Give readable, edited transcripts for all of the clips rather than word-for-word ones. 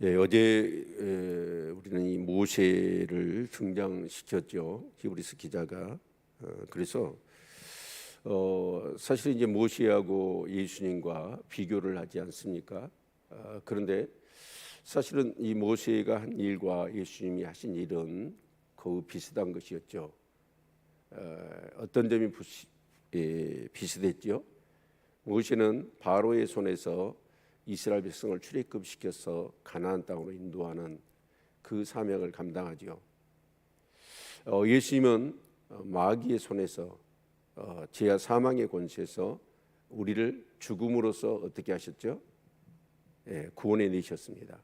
어제 우리는 이 모세를 등장시켰죠. 히브리서 기자가. 그래서 사실 이제 모세하고 예수님과 비교를 하지 않습니까? 그런데 사실은 이 모세가 한 일과 예수님이 하신 일은 거의 비슷한 것이었죠. 어떤 점이 비슷했죠? 모세는 바로의 손에서 이스라엘 백성을 출애굽시켜서 가나안 땅으로 인도하는 그 사명을 감당하죠. 예수님은 마귀의 손에서 죄와 사망의 권세에서 우리를 죽음으로써 어떻게 하셨죠? 구원해 내셨습니다.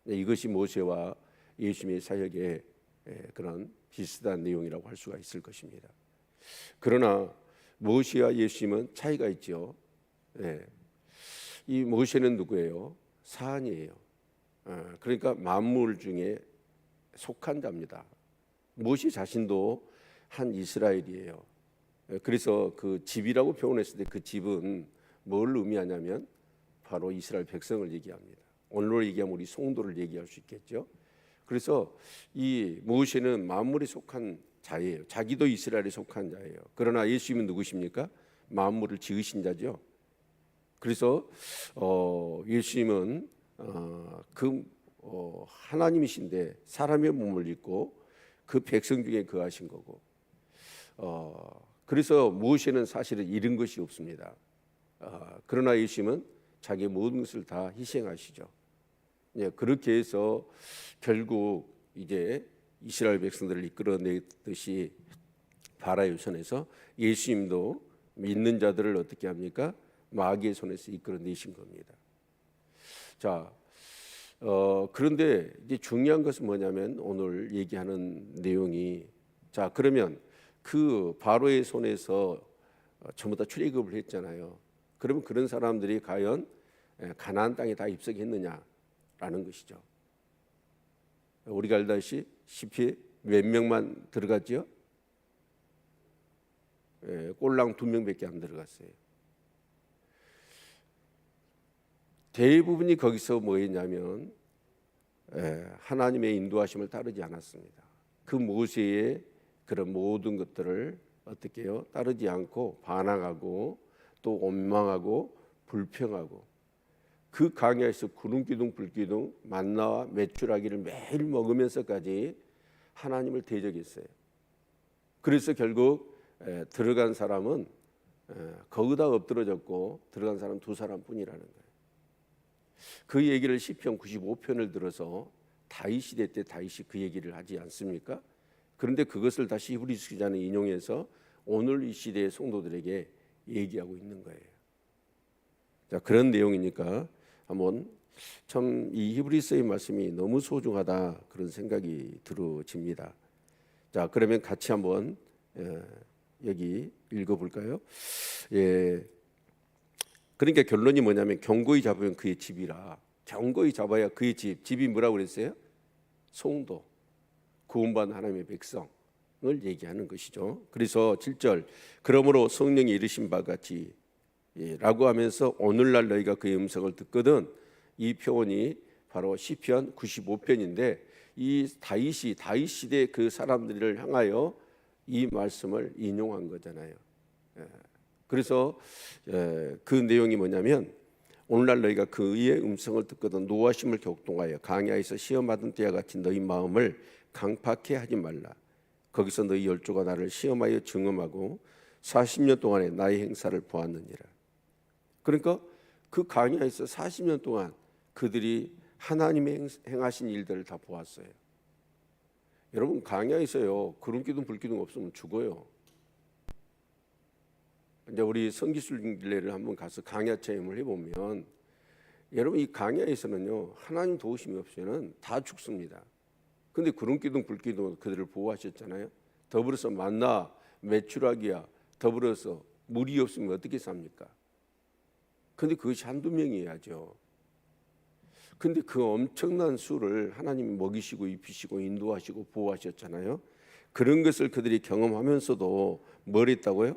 이것이 모세와 예수님의 사역의 그런 비슷한 내용이라고 할 수가 있을 것입니다. 그러나 모세와 예수님은 차이가 있죠. 이 모세는 누구예요? 사한이에요. 그러니까 만물 중에 속한 자입니다. 모세 자신도 한 이스라엘이에요. 그래서 그 집이라고 표현했을 때 그 집은 뭘 의미하냐면 바로 이스라엘 백성을 얘기합니다. 오늘로 얘기하면 우리 성도를 얘기할 수 있겠죠. 그래서 이 모세는 만물에 속한 자예요. 자기도 이스라엘에 속한 자예요. 그러나 예수님은 누구십니까? 만물을 지으신 자죠. 그래서 예수님은 하나님이신데 사람의 몸을 입고 그 백성 중에 거하신 거고, 그래서 모세는 사실은 잃은 것이 없습니다. 그러나 예수님은 자기의 모든 것을 다 희생하시죠. 그렇게 해서 결국 이제 이스라엘 백성들을 이끌어내듯이 바라의 손에서 예수님도 믿는 자들을 어떻게 합니까? 마귀의 손에서 이끌어내신 겁니다. 자, 그런데 이제 중요한 것은 뭐냐면 오늘 얘기하는 내용이, 자 그러면 그 바로의 손에서 전부 다 출애굽을 했잖아요. 그러면 그런 사람들이 과연 가나안 땅에 다 입성했느냐라는 것이죠. 우리가 알다시피 몇 명만 들어갔죠? 꼴랑 2명밖에 안 들어갔어요. 대부분이 거기서 뭐 했냐면 하나님의 인도하심을 따르지 않았습니다. 그 모세의 그런 모든 것들을 어떻게 해요? 따르지 않고 반항하고 또 원망하고 불평하고, 그 광야에서 구름기둥 불기둥 만나와 메추라기를 매일 먹으면서까지 하나님을 대적했어요. 그래서 결국 들어간 사람은 거기다 엎드러졌고 들어간 사람 2사람뿐이라는 거예요. 그 얘기를 시편 95편을 들어서 다윗 시대 때 다윗이 그 얘기를 하지 않습니까? 그런데 그것을 다시 히브리서 기자는 인용해서 오늘 이 시대의 성도들에게 얘기하고 있는 거예요. 자, 그런 내용이니까 한번 참 이 히브리서의 말씀이 너무 소중하다 그런 생각이 들어집니다. 자, 그러면 같이 한번 여기 읽어볼까요? 그러니까 결론이 뭐냐면 견고히 잡으면 그의 집이라. 견고히 잡아야 그의 집이 뭐라고 그랬어요? 성도, 구원받은 하나님의 백성을 얘기하는 것이죠. 그래서 7절, 그러므로 성령이 이르신 바 같이 라고 하면서 오늘날 너희가 그의 음성을 듣거든, 이 표현이 바로 시편 95편인데 이 다윗 시대 그 사람들을 향하여 이 말씀을 인용한 거잖아요. 그래서 그 내용이 뭐냐면 오늘날 너희가 그의 음성을 듣거든 노하심을 격동하여 강야에서 시험하던 때와 같이 너희 마음을 강팍해 하지 말라. 거기서 너희 열조가 나를 시험하여 증언하고 40년 동안에 나의 행사를 보았느니라. 그러니까 그 강야에서 40년 동안 그들이 하나님의 행하신 일들을 다 보았어요. 여러분, 강야에서요 구름기둥 불기둥 없으면 죽어요. 이제 우리 성기순례를 한번 가서 강야 체험을 해보면 여러분, 이 강야에서는요 하나님 도우심이 없이는 다 죽습니다. 근데 구름기둥 불기둥 그들을 보호하셨잖아요. 더불어서 만나 메추라기야 더불어서 물이 없으면 어떻게 삽니까? 근데 그것이 한두 명이야죠. 근데 그 엄청난 수를 하나님이 먹이시고 입히시고 인도하시고 보호하셨잖아요. 그런 것을 그들이 경험하면서도 뭘 했다고요?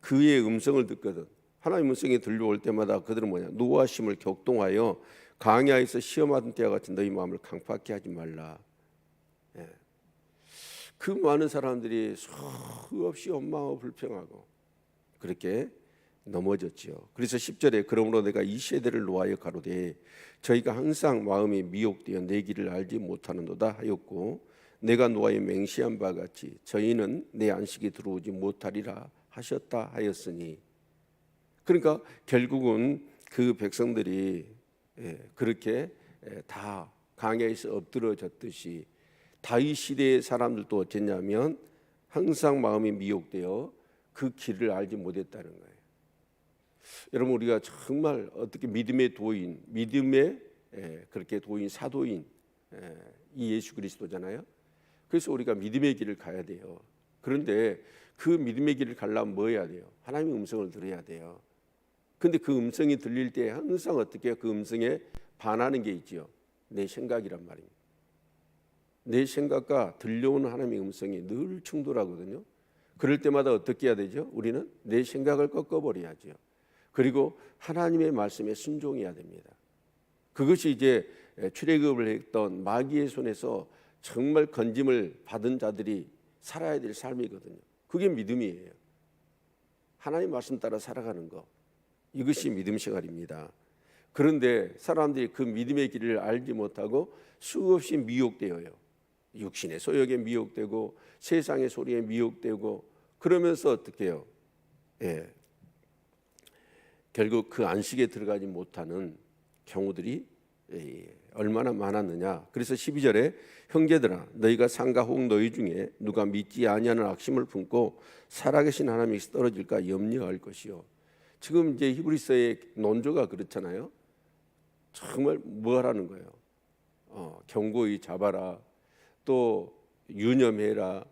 그의 음성을 듣거든. 하나님 음성이 들려올 때마다 그들은 뭐냐? 노하심을 격동하여 광야에서 시험하던 때와 같이 너희 마음을 강팍하게 하지 말라. 예. 그 많은 사람들이 수없이 원망하고 불평하고 그렇게 넘어졌지요. 그래서 10절에 그러므로 내가 이 세대를 노하여 가로되 저희가 항상 마음이 미혹되어 내 길을 알지 못하는도다 하였고 내가 노하여 맹시한 바 같이 저희는 내 안식에 들어오지 못하리라 하셨다 하였으니, 그러니까 결국은 그 백성들이 그렇게 다 광야에서 엎드러졌듯이 다윗 시대의 사람들도 어땠냐면 항상 마음이 미혹되어 그 길을 알지 못했다는 거예요. 여러분, 우리가 정말 어떻게 믿음의 도인, 믿음의 그렇게 도인, 사도인 이 예수 그리스도잖아요. 그래서 우리가 믿음의 길을 가야 돼요. 그런데 그 믿음의 길을 가려면 뭐 해야 돼요? 하나님의 음성을 들어야 돼요. 근데 그 음성이 들릴 때 항상 어떻게 그 음성에 반하는 게 있지요. 내 생각이란 말입니다. 내 생각과 들려오는 하나님의 음성이 늘 충돌하거든요. 그럴 때마다 어떻게 해야 되죠? 우리는 내 생각을 꺾어버려야죠. 그리고 하나님의 말씀에 순종해야 됩니다. 그것이 이제 출애굽을 했던 마귀의 손에서 정말 건짐을 받은 자들이 살아야 될 삶이거든요. 그게 믿음이에요. 하나님 말씀 따라 살아가는 거, 이것이 믿음 생활입니다. 그런데 사람들이 그 믿음의 길을 알지 못하고 수없이 미혹되어요. 육신의 소욕에 미혹되고 세상의 소리에 미혹되고 그러면서 어떻게 해요? 결국 그 안식에 들어가지 못하는 경우들이 얼마나 많았느냐. 그래서 12절에 형제들아 너희가 상가 혹 너희 중에 누가 믿지 아니하는 악심을 품고 살아계신 하나님에서 떨어질까 염려할 것이요. 지금 이제 히브리서의 논조가 그렇잖아요. 정말 뭐 하라는 거예요? 경고히 잡아라, 또 유념해라,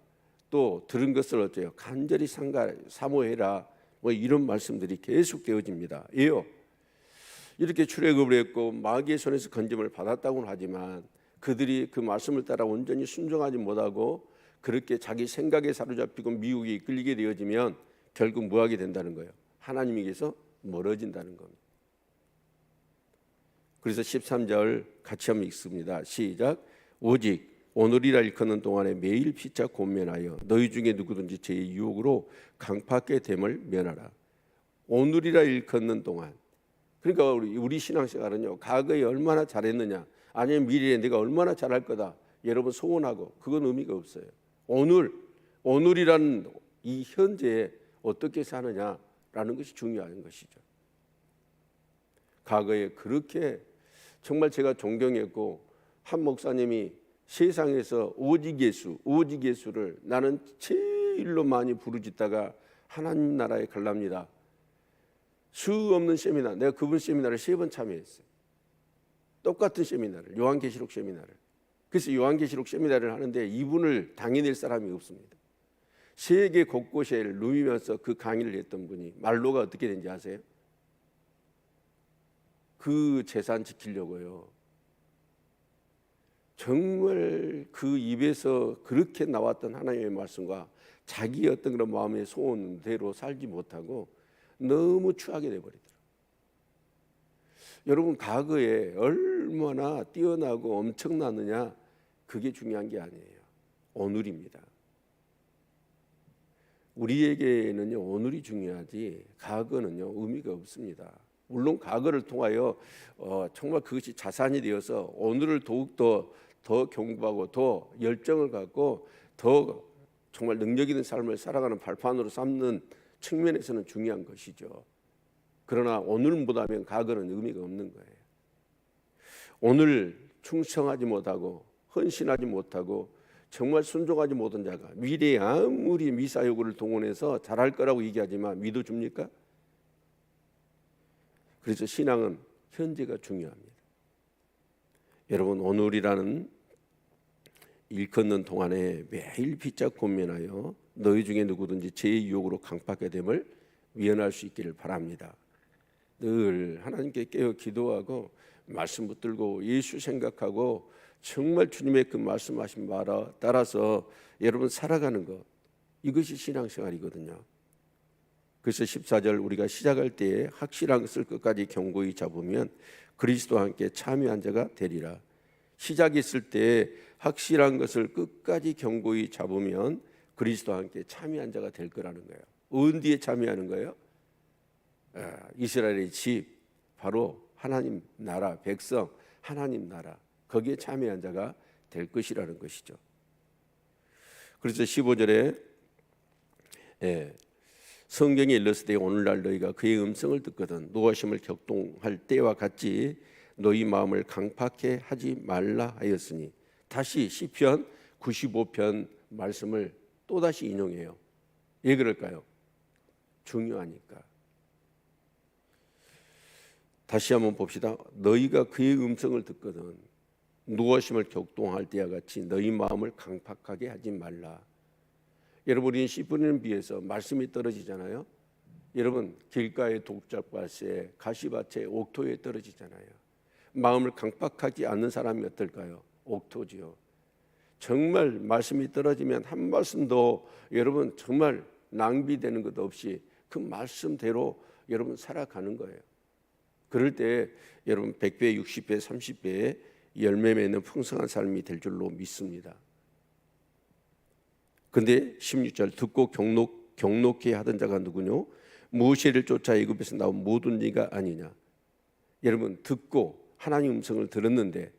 또 들은 것을 어째요? 간절히 사모해라. 뭐 이런 말씀들이 계속 되어집니다. 예요. 이렇게 출애굽을 했고 마귀의 손에서 건짐을 받았다고는 하지만 그들이 그 말씀을 따라 온전히 순종하지 못하고 그렇게 자기 생각에 사로잡히고 미혹에 이끌리게 되어지면 결국 뭐 하게 된다는 거예요? 하나님에게서 멀어진다는 겁니다. 그래서 13절 같이 한번 읽습니다. 시작. 오직 오늘이라 일컫는 동안에 매일 피차 권면하여 너희 중에 누구든지 제 유혹으로 강팍하게 됨을 면하라. 오늘이라 일컫는 동안, 그러니까 우리 신앙생활은요, 과거에 얼마나 잘했느냐 아니면 미래에 내가 얼마나 잘할 거다 여러분 소원하고 그건 의미가 없어요. 오늘이라는 이 현재에 어떻게 사느냐라는 것이 중요한 것이죠. 과거에 그렇게 정말 제가 존경했고 한 목사님이 세상에서 오직 예수를 나는 제일로 많이 부르짖다가 하나님 나라에 갈랍니다. 수 없는 세미나, 내가 그분 세미나를 3번 참여했어요. 똑같은 세미나를, 요한계시록 세미나를. 그래서 요한계시록 세미나를 하는데 이분을 당해낼 사람이 없습니다. 세계 곳곳에 누비면서 그 강의를 했던 분이 말로가 어떻게 된지 아세요? 그 재산 지키려고요. 정말 그 입에서 그렇게 나왔던 하나님의 말씀과 자기 어떤 그런 마음의 소원대로 살지 못하고 너무 추하게 돼버리더라고요. 여러분, 과거에 얼마나 뛰어나고 엄청나느냐 그게 중요한 게 아니에요. 오늘입니다. 우리에게는요, 오늘이 중요하지 과거는요 의미가 없습니다. 물론 과거를 통하여 정말 그것이 자산이 되어서 오늘을 더욱더 경고하고 더 열정을 갖고 더 정말 능력 있는 삶을 살아가는 발판으로 삼는 측면에서는 중요한 것이죠. 그러나 오늘보다는 과거는 의미가 없는 거예요. 오늘 충성하지 못하고 헌신하지 못하고 정말 순종하지 못한 자가 미래에 아무리 미사여구를 동원해서 잘할 거라고 얘기하지만 믿어줍니까? 그래서 신앙은 현재가 중요합니다. 여러분, 오늘이라는 일컫는 동안에 매일 피차 권면하여 너희 중에 누구든지 제 유혹으로 강팍하게 됨을 미연할 수 있기를 바랍니다. 늘 하나님께 깨어 기도하고 말씀 붙들고 예수 생각하고 정말 주님의 그 말씀하신 말 따라서 여러분 살아가는 것, 이것이 신앙생활이거든요. 그래서 14절 우리가 시작할 때에 확실한 것을 끝까지 견고히 잡으면 그리스도와 함께 참여한 자가 되리라. 시작했을 때 확실한 것을 끝까지 견고히 잡으면 그리스도와 함께 참여한 자가 될 거라는 거예요. 어디에 참여하는 거예요? 이스라엘의 집, 바로 하나님 나라, 백성, 하나님 나라, 거기에 참여한 자가 될 것이라는 것이죠. 그래서 15절에 성경에 일렀을 오늘날 너희가 그의 음성을 듣거든 노하심을 격동할 때와 같이 너희 마음을 강팍해 하지 말라 하였으니, 다시 시편 95편 말씀을 또다시 인용해요. 왜 그럴까요? 중요하니까. 다시 한번 봅시다. 너희가 그의 음성을 듣거든 노하심을 격동할 때와 같이 너희 마음을 강팍하게 하지 말라. 여러분, 우리는 씨 뿌리는 비에서 말씀이 떨어지잖아요. 여러분, 길가의 독작밭에 가시밭에 옥토에 떨어지잖아요. 마음을 강팍하지 않는 사람이 어떨까요? 옥토지요. 정말 말씀이 떨어지면 한 말씀도 여러분 정말 낭비되는 것 없이 그 말씀대로 여러분 살아가는 거예요. 그럴 때 여러분 100배, 60배, 30배의 열매 맺는 풍성한 삶이 될 줄로 믿습니다. 근데 16절 듣고 경록히 하던 자가 누구뇨? 모세를 쫓아 애굽에서 나온 모든 이가 아니냐. 여러분, 듣고 하나님 음성을 들었는데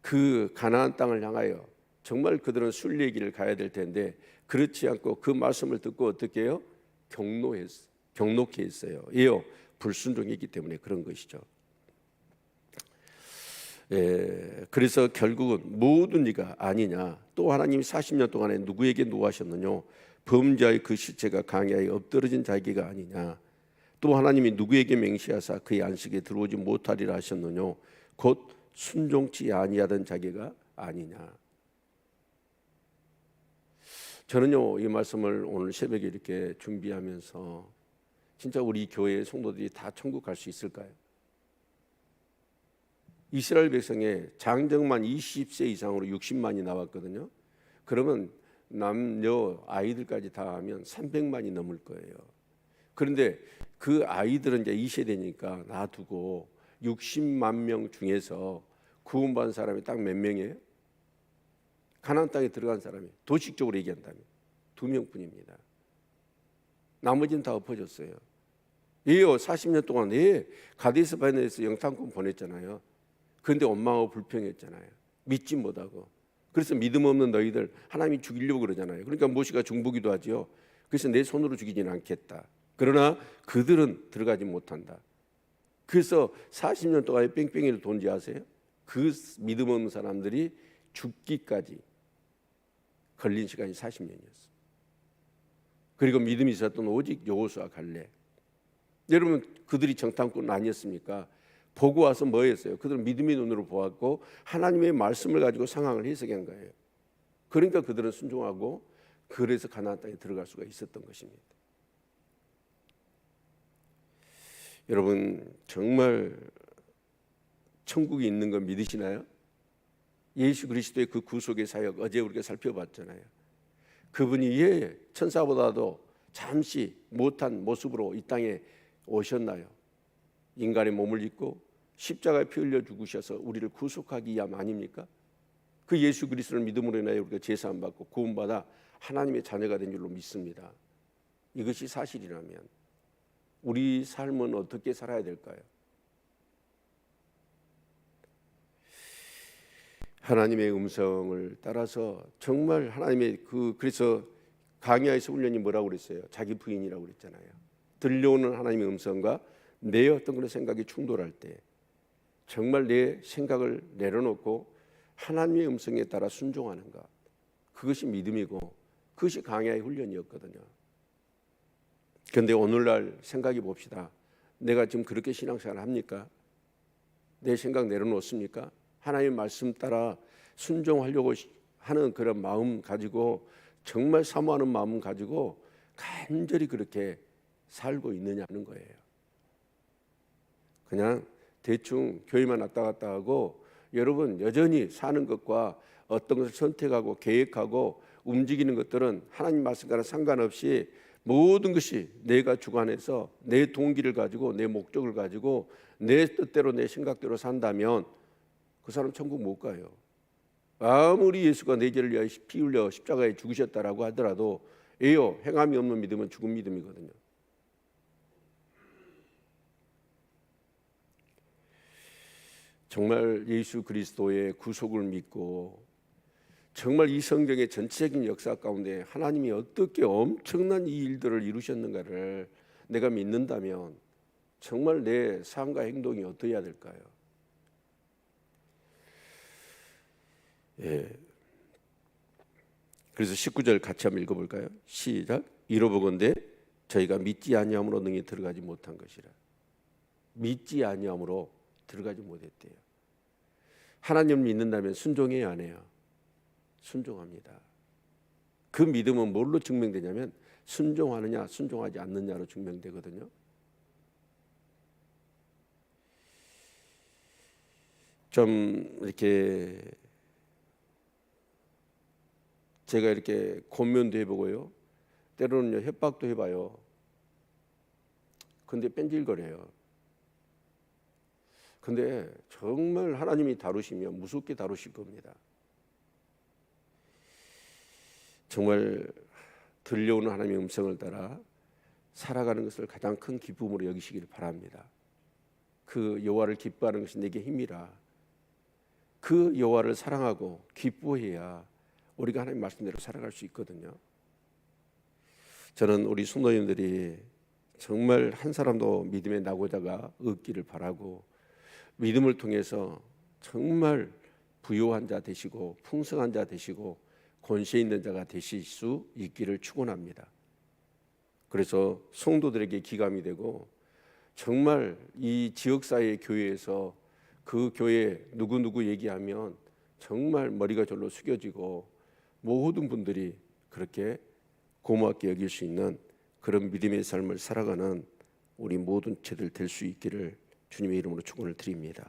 그 가나안 땅을 향하여 정말 그들은 순례길을 가야 될 텐데 그렇지 않고 그 말씀을 듣고 어떻게 해요? 경록히 했어요. 예요, 불순종이기 때문에 그런 것이죠. 그래서 결국은 모든 이가 아니냐. 또 하나님이 40년 동안에 누구에게 노하셨느냐? 범죄의 그 시체가 강야에 엎드러진 자에게가 아니냐. 또 하나님이 누구에게 맹세하사 그의 안식에 들어오지 못하리라 하셨느냐? 곧 순종치 아니하던 자에게가 아니냐. 저는요, 이 말씀을 오늘 새벽에 이렇게 준비하면서 진짜 우리 교회의 성도들이 다 천국 갈 수 있을까요? 이스라엘 백성의 장정만 20세 이상으로 60만이 나왔거든요. 그러면 남녀 아이들까지 다 하면 300만이 넘을 거예요. 그런데 그 아이들은 이제 2세대니까 놔두고 60만 명 중에서 구원받은 사람이 딱 몇 명이에요? 가나안 땅에 들어간 사람이 도식적으로 얘기한다면 2명뿐입니다. 나머지는 다 엎어졌어요. 예요, 40년 동안 가데스 바네에서 영탄권 보냈잖아요. 그런데 원망하고 불평했잖아요. 믿지 못하고. 그래서 믿음 없는 너희들 하나님이 죽이려고 그러잖아요. 그러니까 모세가 중보기도 하죠. 그래서 내 손으로 죽이지는 않겠다. 그러나 그들은 들어가지 못한다. 그래서 40년 동안 뺑뺑이를 돈지 아세요? 그 믿음 없는 사람들이 죽기까지 걸린 시간이 40년이었어요. 그리고 믿음이 있었던 오직 여호수아 갈렙. 여러분, 그들이 정탐꾼 아니었습니까? 보고 와서 뭐 했어요? 그들은 믿음의 눈으로 보았고 하나님의 말씀을 가지고 상황을 해석한 거예요. 그러니까 그들은 순종하고 그래서 가나안 땅에 들어갈 수가 있었던 것입니다. 여러분, 정말 천국이 있는 거 믿으시나요? 예수 그리스도의 그 구속의 사역 어제 우리가 살펴봤잖아요. 그분이 천사보다도 잠시 못한 모습으로 이 땅에 오셨나요? 인간의 몸을 입고 십자가에 피 흘려 죽으셔서 우리를 구속하기 위함 아닙니까? 그 예수 그리스도를 믿음으로 인하여 우리가 제사함 받고 구원받아 하나님의 자녀가 된 줄로 믿습니다. 이것이 사실이라면 우리 삶은 어떻게 살아야 될까요? 하나님의 음성을 따라서 정말 하나님의 그래서 강야에서 훈련이 뭐라고 그랬어요? 자기 부인이라고 그랬잖아요. 들려오는 하나님의 음성과 내 어떤 그런 생각이 충돌할 때 정말 내 생각을 내려놓고 하나님의 음성에 따라 순종하는 것, 그것이 믿음이고 그것이 강야의 훈련이었거든요. 그런데 오늘날 생각해 봅시다. 내가 지금 그렇게 신앙생활을 합니까? 내 생각 내려놓습니까? 하나님의 말씀 따라 순종하려고 하는 그런 마음 가지고 정말 사모하는 마음 가지고 간절히 그렇게 살고 있느냐는 거예요. 그냥 대충 교회만 왔다 갔다 하고 여러분 여전히 사는 것과 어떤 것을 선택하고 계획하고 움직이는 것들은 하나님 말씀과는 상관없이 모든 것이 내가 주관해서 내 동기를 가지고 내 목적을 가지고 내 뜻대로 내 생각대로 산다면 그 사람 천국 못 가요. 아무리 예수가 내 죄를 위하여 피 흘려 십자가에 죽으셨다라고 하더라도 에요, 행함이 없는 믿음은 죽은 믿음이거든요. 정말 예수 그리스도의 구속을 믿고 정말 이 성경의 전체적인 역사 가운데 하나님이 어떻게 엄청난 이 일들을 이루셨는가를 내가 믿는다면 정말 내 삶과 행동이 어떠해야 될까요? 예. 그래서 19절 같이 한번 읽어볼까요? 시작. 이로보건대 저희가 믿지 아니함으로 능히 들어가지 못한 것이라. 믿지 아니함으로 들어가지 못했대요. 하나님을 믿는다면 순종해야 안 해요? 순종합니다. 그 믿음은 뭘로 증명되냐면 순종하느냐 순종하지 않느냐로 증명되거든요. 좀 이렇게 제가 이렇게 권면도 해보고요, 때로는 협박도 해봐요. 근데 뺀질거려요. 근데 정말 하나님이 다루시면 무섭게 다루실 겁니다. 정말 들려오는 하나님의 음성을 따라 살아가는 것을 가장 큰 기쁨으로 여기시기를 바랍니다. 그 여호와를 기뻐하는 것이 내게 힘이라. 그 여호와를 사랑하고 기뻐해야 우리가 하나님 말씀대로 살아갈 수 있거든요. 저는 우리 성도님들이 정말 한 사람도 믿음의 낙오자가 없기를 바라고 믿음을 통해서 정말 부유한 자 되시고 풍성한 자 되시고 권세 있는 자가 되실 수 있기를 축원합니다. 그래서 성도들에게 기감이 되고 정말 이 지역사회 교회에서 그 교회 누구누구 얘기하면 정말 머리가 절로 숙여지고 모든 분들이 그렇게 고맙게 여길 수 있는 그런 믿음의 삶을 살아가는 우리 모든 죄들 될 수 있기를 주님의 이름으로 축원을 드립니다.